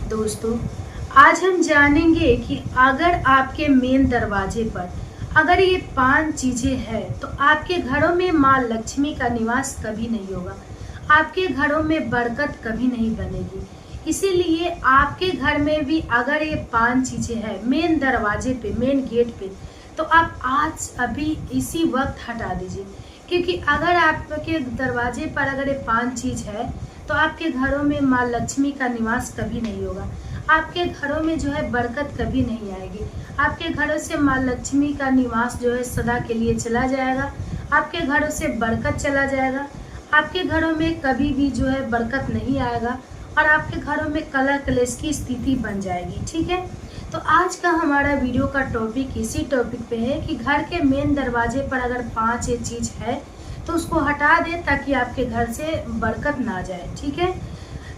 दोस्तों, आज हम जानेंगे कि अगर आपके मेन दरवाजे पर अगर ये 5 चीजें हैं तो आपके घरों में माँ लक्ष्मी का निवास कभी नहीं होगा। आपके घरों में बरकत कभी नहीं बनेगी। इसीलिए आपके घर में भी अगर ये 5 चीजें हैं मेन दरवाजे पे, मेन गेट पे, तो आप आज अभी इसी वक्त हटा दीजिए। क्योंकि अगर आपके दरवाजे पर अगर ये 5 चीज है तो आपके घरों में माँ लक्ष्मी का निवास कभी नहीं होगा। आपके घरों में जो है बरकत कभी नहीं आएगी। आपके घरों से माँ लक्ष्मी का निवास जो है सदा के लिए चला जाएगा। आपके घरों से बरकत चला जाएगा। आपके घरों में कभी भी जो है बरकत नहीं आएगा और आपके घरों में कलह कलेश की स्थिति बन जाएगी। ठीक है, तो आज का हमारा वीडियो का टॉपिक इसी टॉपिक पे है कि घर के मेन दरवाजे पर अगर 5 ये चीज है तो उसको हटा दें ताकि आपके घर से बरकत ना जाए। ठीक है,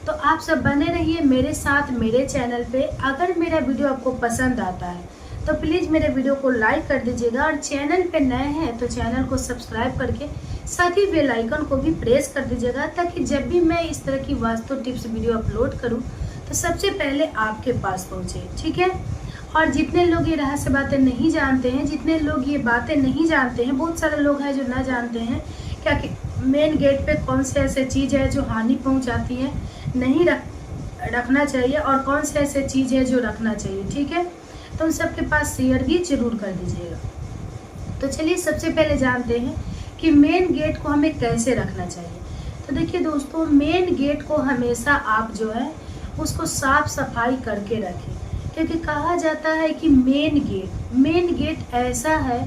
तो आप सब बने रहिए मेरे साथ मेरे चैनल पे। अगर मेरा वीडियो आपको पसंद आता है तो प्लीज़ मेरे वीडियो को लाइक कर दीजिएगा और चैनल पे नए हैं तो चैनल को सब्सक्राइब करके साथ ही बेल आइकन को भी प्रेस कर दीजिएगा ताकि जब भी मैं इस तरह की वास्तु टिप्स वीडियो अपलोड करूं तो सबसे पहले आपके पास पहुंचे। ठीक है, और जितने लोग ये रहस्य बातें नहीं जानते हैं, जितने लोग ये बातें नहीं जानते हैं, बहुत सारे लोग हैं जो ना जानते हैं क्या कि मेन गेट पे कौन से ऐसे चीज़ है जो हानि पहुंचाती है, नहीं रखना चाहिए, और कौन से ऐसे चीज़ है जो रखना चाहिए। ठीक है, तो उन सबके पास शेयर भी जरूर कर दीजिएगा। तो चलिए सबसे पहले जानते हैं कि मेन गेट को हमें कैसे रखना चाहिए। तो देखिए दोस्तों, मेन गेट को हमेशा आप जो है उसको साफ सफाई करके रखें, क्योंकि कहा जाता है कि मेन गेट ऐसा है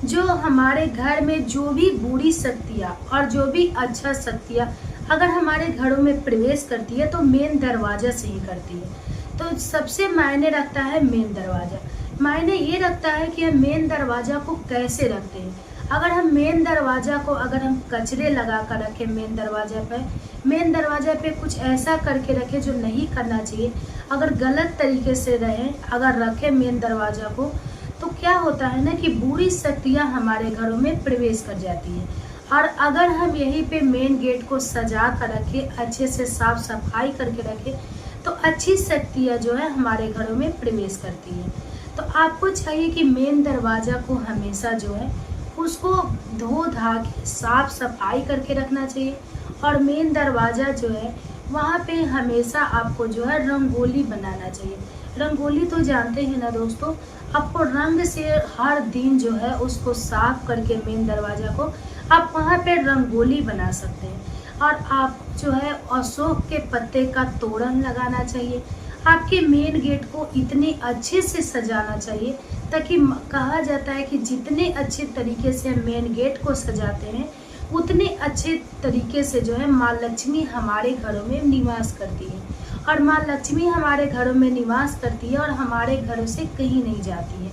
जो हमारे घर में जो भी बुरी शक्तियाँ और जो भी अच्छा शक्तियाँ अगर हमारे घरों में प्रवेश करती है तो मेन दरवाजा से ही करती है। तो सबसे मायने रखता है मेन दरवाजा। मायने ये रखता है कि हम मेन दरवाजा को कैसे रखते हैं। अगर हम मेन दरवाजा को अगर हम कचरे लगा कर रखें मेन दरवाजा पे कुछ ऐसा करके रखें जो नहीं करना चाहिए, अगर गलत तरीके से अगर रखें मेन दरवाजा को, तो क्या होता है ना कि बुरी शक्तियाँ हमारे घरों में प्रवेश कर जाती है। और अगर हम यहीं पे मेन गेट को सजा कर रखें, अच्छे से साफ सफाई करके रखें, तो अच्छी शक्तियाँ जो है हमारे घरों में प्रवेश करती है। तो आपको चाहिए कि मेन दरवाजा को हमेशा जो है उसको धो धा के साफ सफाई करके रखना चाहिए। और मेन दरवाजा जो है वहाँ पे हमेशा आपको जो है रंगोली बनाना चाहिए। रंगोली तो जानते हैं ना दोस्तों, आपको रंग से हर दिन जो है उसको साफ करके मेन दरवाजा को आप वहाँ पे रंगोली बना सकते हैं। और आप जो है अशोक के पत्ते का तोरण लगाना चाहिए। आपके मेन गेट को इतने अच्छे से सजाना चाहिए ताकि कहा जाता है कि जितने अच्छे तरीके से हम मेन गेट को सजाते हैं उतने अच्छे तरीके से जो है माँ लक्ष्मी हमारे घरों में निवास करती है। और माँ लक्ष्मी हमारे घरों में निवास करती है और हमारे घरों से कहीं नहीं जाती है।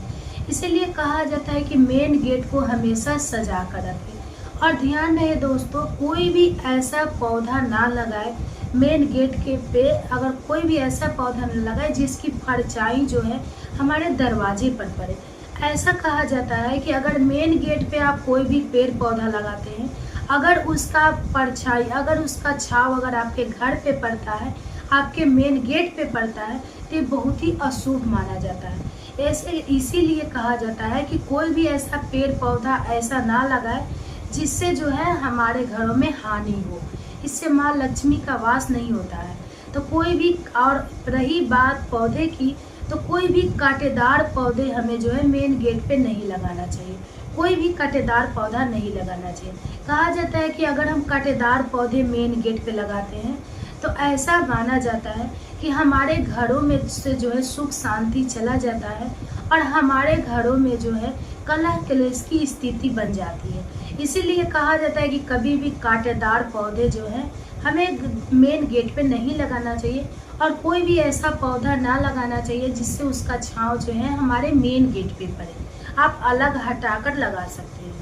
इसीलिए कहा जाता है कि मेन गेट को हमेशा सजा कर रखें। और ध्यान रहे दोस्तों, कोई भी ऐसा पौधा ना लगाए मेन गेट के पे, अगर कोई भी ऐसा पौधा न लगाए जिसकी परछाई जो है हमारे दरवाजे पर पड़े। ऐसा कहा जाता है कि अगर मेन गेट पे आप कोई भी पेड़ पौधा लगाते हैं, अगर उसका परछाई, अगर उसका छाव अगर आपके घर पे पड़ता है, आपके मेन गेट पे पड़ता है, तो ये बहुत ही अशुभ माना जाता है। ऐसे इसीलिए कहा जाता है कि कोई भी ऐसा पेड़ पौधा ऐसा ना लगाए जिससे जो है हमारे घरों में हानि हो। इससे माँ लक्ष्मी का वास नहीं होता है। तो कोई भी, और रही बात पौधे की, तो कोई भी कांटेदार पौधे हमें जो है मेन गेट पे नहीं लगाना चाहिए। कोई भी कांटेदार पौधा नहीं लगाना चाहिए। कहा जाता है कि अगर हम कांटेदार पौधे मेन गेट पे लगाते हैं तो ऐसा माना जाता है कि हमारे घरों में से जो है सुख शांति चला जाता है और हमारे घरों में जो है कलह कलेश की स्थिति बन जाती है। इसीलिए कहा जाता है कि कभी भी कांटेदार पौधे जो है हमें मेन गेट पे नहीं लगाना चाहिए और कोई भी ऐसा पौधा ना लगाना चाहिए जिससे उसका छांव जो है हमारे मेन गेट पे पड़े। आप अलग हटाकर लगा सकते हैं।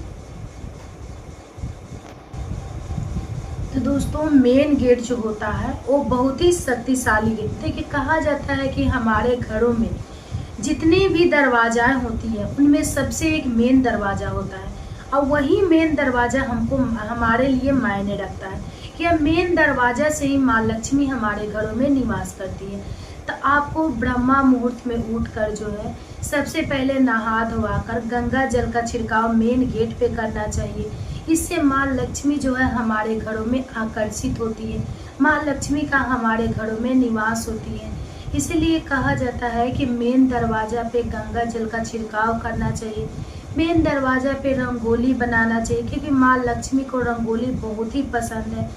तो दोस्तों, मेन गेट जो होता है वो बहुत ही शक्तिशाली गेट। देखिए, कहा जाता है कि हमारे घरों में जितने भी दरवाजाएं होती है उनमें सबसे एक मेन दरवाजा होता है और वही मेन दरवाजा हमको हमारे लिए मायने रखता है कि अब मेन दरवाजा से ही माँ लक्ष्मी हमारे घरों में निवास करती है। तो आपको ब्रह्मा मुहूर्त में उठकर जो है सबसे पहले नहा धोवाकर गंगा जल का छिड़काव मेन गेट पे करना चाहिए। इससे माँ लक्ष्मी जो है हमारे घरों में आकर्षित होती है, माँ लक्ष्मी का हमारे घरों में निवास होती है। इसीलिए कहा जाता है कि मेन दरवाजा पे गंगा जल का छिड़काव करना चाहिए, मेन दरवाजा पे रंगोली बनाना चाहिए, क्योंकि माँ लक्ष्मी को रंगोली बहुत ही पसंद है।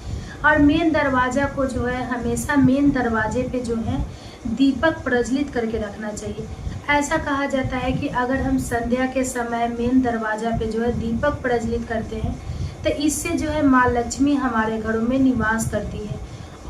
और मेन दरवाजा को जो है हमेशा मेन दरवाजे पे जो है दीपक प्रज्वलित करके रखना चाहिए। ऐसा कहा जाता है कि अगर हम संध्या के समय मेन दरवाजा पे जो है दीपक प्रज्वलित करते हैं तो इससे जो है माँ लक्ष्मी हमारे घरों में निवास करती है।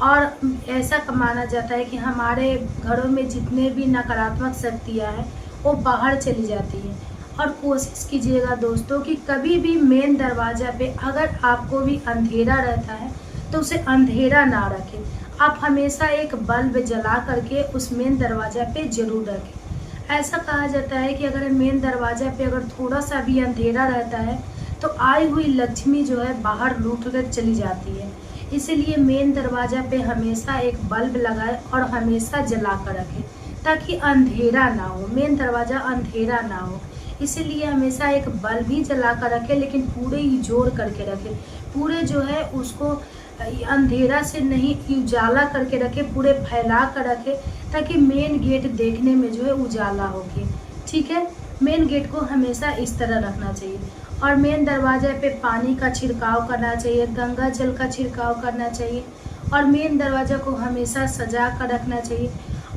और ऐसा माना जाता है कि हमारे घरों में जितने भी नकारात्मक शक्तियाँ हैं वो बाहर चली जाती हैं। और कोशिश कीजिएगा दोस्तों कि कभी भी मेन दरवाजा पे अगर आपको भी अंधेरा रहता है तो उसे अंधेरा ना रखें, आप हमेशा एक बल्ब जला करके उस मेन दरवाजा पे जरूर रखें। ऐसा कहा जाता है कि अगर मेन दरवाजा पे अगर थोड़ा सा भी अंधेरा रहता है तो आई हुई लक्ष्मी जो है बाहर लूट कर चली जाती है। इसीलिए मेन दरवाजा पे हमेशा एक बल्ब लगाए और हमेशा जला कर रखें ताकि अंधेरा ना हो, मेन दरवाजा अंधेरा ना हो। इसीलिए हमेशा एक बल्ब ही जला कर रखें, लेकिन पूरे ही जोड़ करके रखें, पूरे जो है उसको अंधेरा से नहीं उजाला करके रखें, पूरे फैला कर रखें ताकि मेन गेट देखने में जो है उजाला होगी। ठीक है, मेन गेट को हमेशा इस तरह रखना चाहिए। और मेन दरवाजे पे पानी का छिड़काव करना चाहिए, गंगा जल का छिड़काव करना चाहिए और मेन दरवाजा को हमेशा सजा कर रखना चाहिए।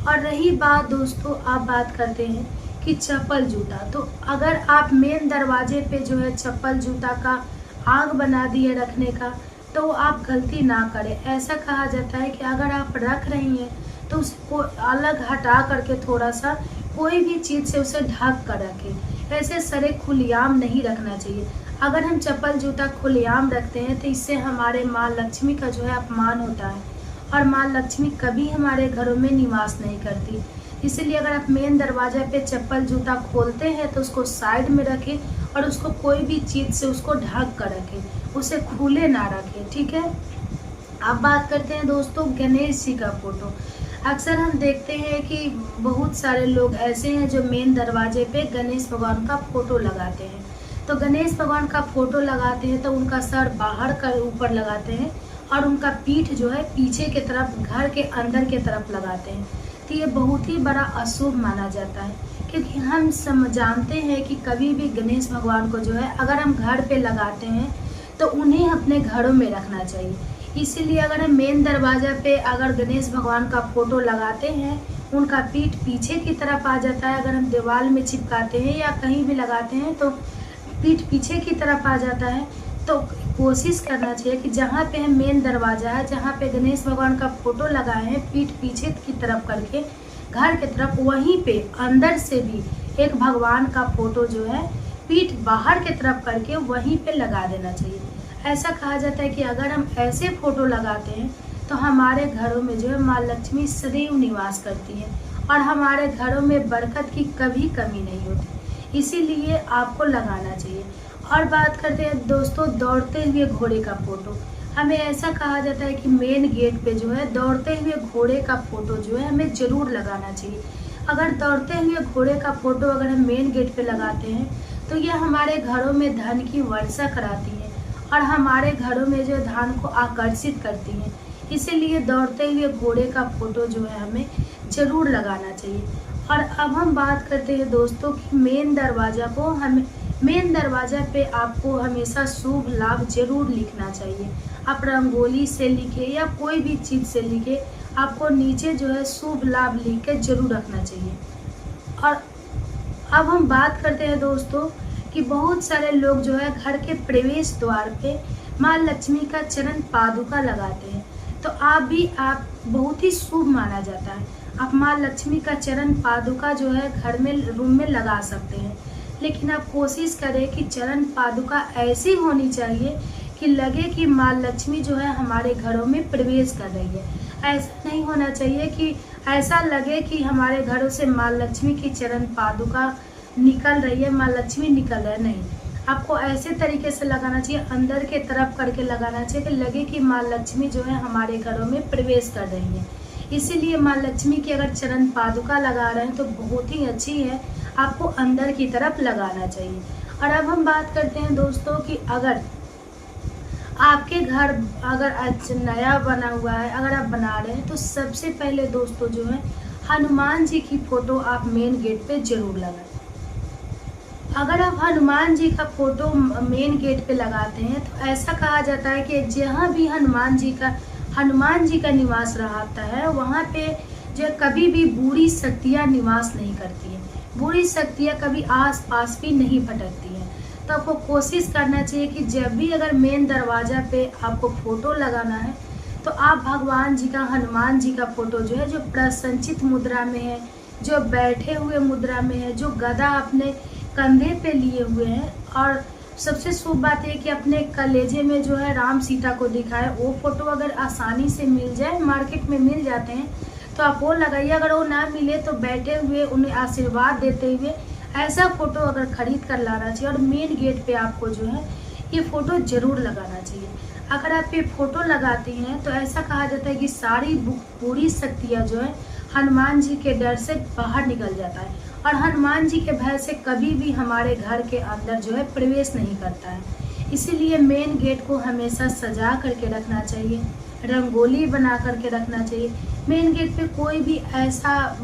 और रही बात दोस्तों, आप बात करते हैं कि चप्पल जूता, तो अगर आप मेन दरवाजे पे जो है चप्पल जूता का आग बना दिए रखने का तो आप गलती ना करें। ऐसा कहा जाता है कि अगर आप रख रही हैं तो उसको अलग हटा करके थोड़ा सा कोई भी चीज़ से उसे ढक कर रखें। ऐसे सरे खुलेआम नहीं रखना चाहिए। अगर हम चप्पल जूता खुलेआम रखते हैं तो इससे हमारे माँ लक्ष्मी का जो है अपमान होता है और माँ लक्ष्मी कभी हमारे घरों में निवास नहीं करती। इसीलिए अगर आप मेन दरवाजे पे चप्पल जूता खोलते हैं तो उसको साइड में रखें और उसको कोई भी चीज़ से उसको ढक कर रखें, उसे खुले ना रखें। ठीक है, अब बात करते हैं दोस्तों गणेश जी का फोटो। अक्सर हम देखते हैं कि बहुत सारे लोग ऐसे हैं जो मेन दरवाजे पे गणेश भगवान का फोटो लगाते हैं। तो गणेश भगवान का फोटो लगाते हैं तो उनका सर बाहर कर ऊपर लगाते हैं और उनका पीठ जो है पीछे की तरफ घर के अंदर की तरफ लगाते हैं। तो ये बहुत ही बड़ा अशुभ माना जाता है, क्योंकि हम जानते हैं कि कभी भी गणेश भगवान को जो है अगर हम घर पे लगाते हैं तो उन्हें अपने घरों में रखना चाहिए। इसीलिए अगर हम मेन दरवाजा पे अगर गणेश भगवान का फोटो लगाते हैं, उनका पीठ पीछे की तरफ आ जाता है। अगर हम दीवार में चिपकाते हैं या कहीं भी लगाते हैं तो पीठ पीछे की तरफ आ जाता है। तो कोशिश करना चाहिए कि जहाँ पे हम मेन दरवाजा है, जहाँ पे गणेश भगवान का फोटो लगाए हैं, पीठ पीछे की तरफ करके घर की तरफ वहीं पे अंदर से भी एक भगवान का फोटो जो है पीठ बाहर की तरफ करके वहीं पे लगा देना चाहिए। ऐसा कहा जाता है कि अगर हम ऐसे फोटो लगाते हैं तो हमारे घरों में जो है माँ लक्ष्मी सदैव निवास करती है और हमारे घरों में बरकत की कभी कमी नहीं होती। इसीलिए आपको लगाना चाहिए। और बात करते हैं दोस्तों दौड़ते हुए घोड़े का फोटो। हमें ऐसा कहा जाता है कि मेन गेट पे जो है दौड़ते हुए घोड़े का फोटो जो है हमें ज़रूर लगाना चाहिए। अगर दौड़ते हुए घोड़े का फोटो अगर हम मेन गेट पे लगाते हैं तो यह हमारे घरों में धन की वर्षा कराती है और हमारे घरों में जो धन को आकर्षित करती है। इसीलिए दौड़ते हुए घोड़े का फोटो जो है हमें ज़रूर लगाना चाहिए। और अब हम बात करते हैं दोस्तों कि मेन दरवाजा पे आपको हमेशा शुभ लाभ जरूर लिखना चाहिए। आप रंगोली से लिखे या कोई भी चीज़ से लिखे, आपको नीचे जो है शुभ लाभ लिख के जरूर रखना चाहिए। और अब हम बात करते हैं दोस्तों कि बहुत सारे लोग जो है घर के प्रवेश द्वार पे माँ लक्ष्मी का चरण पादुका लगाते हैं। तो आप बहुत ही शुभ माना जाता है। आप माँ लक्ष्मी का चरण पादुका जो है घर में रूम में लगा सकते हैं, लेकिन आप कोशिश करें कि चरण पादुका ऐसी होनी चाहिए कि लगे कि माँ लक्ष्मी जो है हमारे घरों में प्रवेश कर रही है। ऐसा नहीं होना चाहिए कि ऐसा लगे कि हमारे घरों से माँ लक्ष्मी की चरण पादुका निकल रही है, माँ लक्ष्मी निकल रहा है, नहीं। आपको ऐसे तरीके से लगाना चाहिए, अंदर के तरफ करके लगाना चाहिए कि लगे कि माँ लक्ष्मी जो है हमारे घरों में प्रवेश कर रही है। इसीलिए माँ लक्ष्मी की अगर चरण पादुका लगा रहे हैं तो बहुत ही अच्छी है, आपको अंदर की तरफ लगाना चाहिए। और अब हम बात करते हैं दोस्तों कि अगर आपके घर अगर नया बना हुआ है, अगर आप बना रहे हैं, तो सबसे पहले दोस्तों जो है हनुमान जी की फोटो आप मेन गेट पे जरूर लगाएं। अगर आप हनुमान जी का फोटो मेन गेट पे लगाते हैं तो ऐसा कहा जाता है कि जहाँ भी हनुमान जी का निवास रहता है, वहाँ पे जो कभी भी बुरी शक्तियाँ निवास नहीं करती हैं, बुरी शक्तियाँ कभी आस पास भी नहीं भटकती हैं। तो आपको कोशिश करना चाहिए कि जब भी अगर मेन दरवाज़ा पे आपको फ़ोटो लगाना है तो आप भगवान जी का, हनुमान जी का फ़ोटो जो है, जो प्रसन्नचित मुद्रा में है, जो बैठे हुए मुद्रा में है, जो गदा अपने कंधे पे लिए हुए हैं, और सबसे शुभ बात है कि अपने कलेजे में जो है राम सीता को दिखाए, वो फ़ोटो अगर आसानी से मिल जाए, मार्केट में मिल जाते हैं, तो आप वो लगाइए। अगर वो ना मिले तो बैठे हुए उन्हें आशीर्वाद देते हुए ऐसा फ़ोटो अगर खरीद कर लाना चाहिए, और मेन गेट पे आपको जो है ये फ़ोटो ज़रूर लगाना चाहिए। अगर आप ये फ़ोटो लगाती हैं तो ऐसा कहा जाता है कि सारी बुरी शक्तियाँ जो है हनुमान जी के डर से बाहर निकल जाता है, और हनुमान जी के भय से कभी भी हमारे घर के अंदर जो है प्रवेश नहीं करता है। इसीलिए मेन गेट को हमेशा सजा करके रखना चाहिए, रंगोली बना करके रखना चाहिए। मेन गेट पे कोई भी ऐसा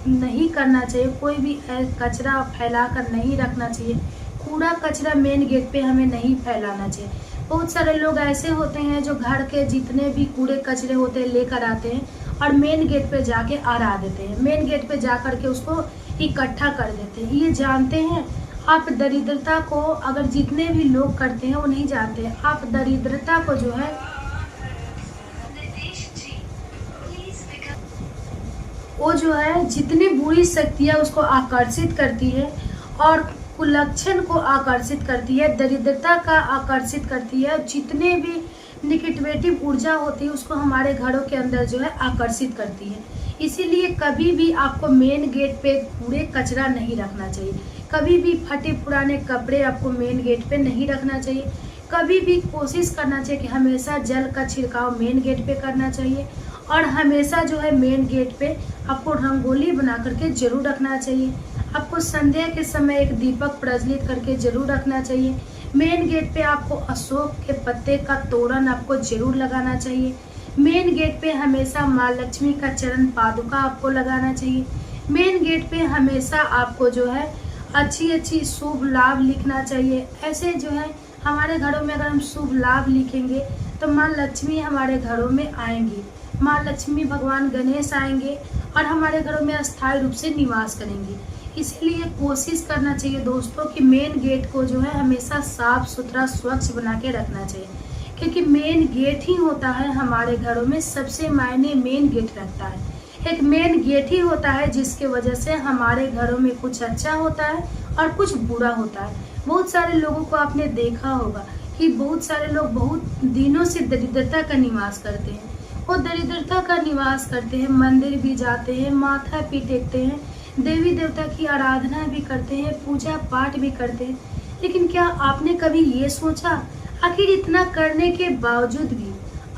नहीं करना चाहिए, कोई भी कचरा फैला कर नहीं रखना चाहिए, कूड़ा कचरा मेन गेट पे हमें नहीं फैलाना चाहिए। बहुत सारे लोग ऐसे होते हैं जो घर के जितने भी कूड़े कचरे होते हैं लेकर आते हैं और मेन गेट पे जाके आरा देते हैं, मेन गेट पे जा कर के उसको इकट्ठा कर देते हैं। ये जानते हैं आप दरिद्रता को, अगर जितने भी लोग करते हैं वो नहीं जानते हैं, आप दरिद्रता को जो है वो जो है जितनी बुरी शक्तियाँ उसको आकर्षित करती है और कुलक्षण को आकर्षित करती है, दरिद्रता का आकर्षित करती है, जितने भी निगेटिव ऊर्जा होती है उसको हमारे घरों के अंदर जो है आकर्षित करती है। इसीलिए कभी भी आपको मेन गेट पे कूड़े कचरा नहीं रखना चाहिए, कभी भी फटे पुराने कपड़े आपको मेन गेट पे नहीं रखना चाहिए। कभी भी कोशिश करना चाहिए कि हमेशा जल का छिड़काव मेन गेट पे करना चाहिए, और हमेशा जो है मेन गेट पे आपको रंगोली बना करके जरूर रखना चाहिए। आपको संध्या के समय एक दीपक प्रज्वलित करके जरूर रखना चाहिए। मेन गेट पे आपको अशोक के पत्ते का तोरण आपको जरूर लगाना चाहिए। मेन गेट पे हमेशा माँ लक्ष्मी का चरण पादुका आपको लगाना चाहिए। मेन गेट पे हमेशा आपको जो है अच्छी शुभ लाभ लिखना चाहिए। ऐसे जो है हमारे घरों में अगर हम शुभ लाभ लिखेंगे तो माँ लक्ष्मी हमारे घरों में आएंगी, माँ लक्ष्मी भगवान गणेश आएंगे और हमारे घरों में अस्थायी रूप से निवास करेंगे। इसलिए कोशिश करना चाहिए दोस्तों कि मेन गेट को जो है हमेशा साफ सुथरा स्वच्छ बना के रखना चाहिए, क्योंकि मेन गेट ही होता है हमारे घरों में सबसे मायने मेन गेट रखता है। एक मेन गेट ही होता है जिसके वजह से हमारे घरों में कुछ अच्छा होता है और कुछ बुरा होता है। बहुत सारे लोगों को आपने देखा होगा कि बहुत सारे लोग बहुत दिनों से दरिद्रता का निवास करते हैं, वो दरिद्रता का निवास करते हैं, मंदिर भी जाते हैं, माथा भी टेकते हैं, देवी देवता की आराधना भी करते हैं, पूजा पाठ भी करते हैं, लेकिन क्या आपने कभी ये सोचा आखिर इतना करने के बावजूद भी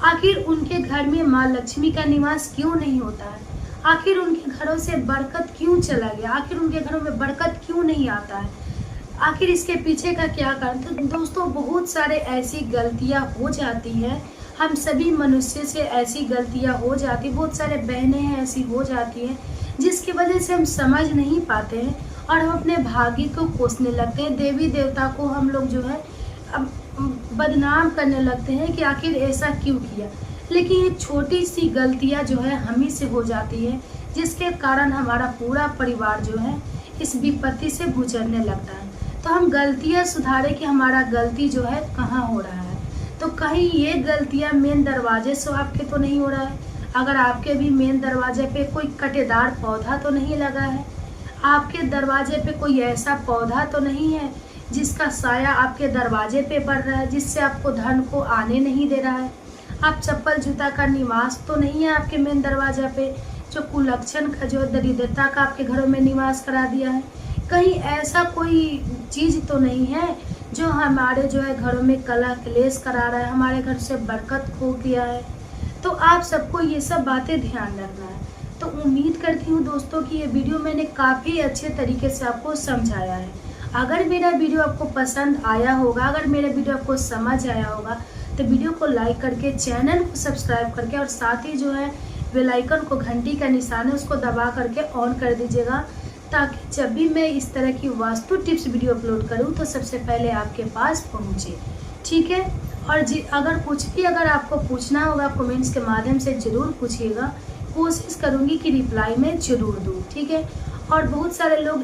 आखिर उनके घर में माँ लक्ष्मी का निवास क्यों नहीं होता है? आखिर उनके घरों से बरकत क्यों चला गया? आखिर उनके घरों में बरकत क्यों नहीं आता है? आखिर इसके पीछे का क्या कारण? तो दोस्तों बहुत सारे ऐसी गलतियाँ हो जाती हैं, हम सभी मनुष्य से ऐसी गलतियाँ हो जाती, बहुत सारे बहनें हैं ऐसी हो जाती हैं जिसकी वजह से हम समझ नहीं पाते हैं और हम अपने भाग्य को कोसने लगते हैं, देवी देवता को हम लोग जो है बदनाम करने लगते हैं कि आखिर ऐसा क्यों किया। लेकिन ये छोटी सी गलतियाँ जो है हम ही से हो जाती है, जिसके कारण हमारा पूरा परिवार जो है इस विपत्ति से गुजरने लगता है। तो हम गलतियाँ सुधारें कि हमारा गलती जो है कहाँ हो रहा है। तो कहीं ये गलतियाँ मेन दरवाजे से आपके तो नहीं हो रहा है? अगर आपके भी मेन दरवाजे पे कोई कटेदार पौधा तो नहीं लगा है, आपके दरवाजे पे कोई ऐसा पौधा तो नहीं है जिसका साया आपके दरवाजे पे पड़ रहा है, जिससे आपको धन को आने नहीं दे रहा है, आप चप्पल जूता का निवास तो नहीं है आपके मेन दरवाजा पे, जो कुलक्षण का जो दरिद्रता का आपके घरों में निवास करा दिया है। कहीं ऐसा कोई चीज़ तो नहीं है जो हमारे जो है घरों में कलह क्लेश करा रहा है, हमारे घर से बरकत खो गया है। तो आप सबको ये सब बातें ध्यान रखना है। तो उम्मीद करती हूँ दोस्तों कि ये वीडियो मैंने काफ़ी अच्छे तरीके से आपको समझाया है। अगर मेरा वीडियो आपको पसंद आया होगा, अगर मेरा वीडियो आपको समझ आया होगा, तो वीडियो को लाइक करके, चैनल को सब्सक्राइब करके और साथ ही जो है बेल आइकन को, घंटी का निशान है उसको दबा करके ऑन कर दीजिएगा, ताकि जब भी मैं इस तरह की वास्तु टिप्स वीडियो अपलोड करूं तो सबसे पहले आपके पास पहुंचे। ठीक है। और अगर आपको पूछना होगा कमेंट्स के माध्यम से ज़रूर पूछिएगा, कोशिश करूंगी कि रिप्लाई में ज़रूर दूँ। ठीक है। और बहुत सारे लोग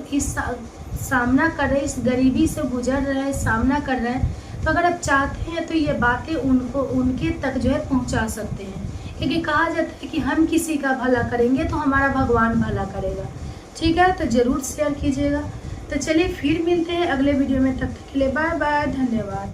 सामना कर रहे, इस गरीबी से गुजर रहे हैं, सामना कर रहे हैं, तो अगर आप चाहते हैं तो ये बातें उनके तक जो है पहुंचा सकते हैं, क्योंकि कहा जाता है कि हम किसी का भला करेंगे तो हमारा भगवान भला करेगा। ठीक है। तो ज़रूर शेयर कीजिएगा। तो चलिए फिर मिलते हैं अगले वीडियो में, तब तक के लिए बाय बाय, धन्यवाद।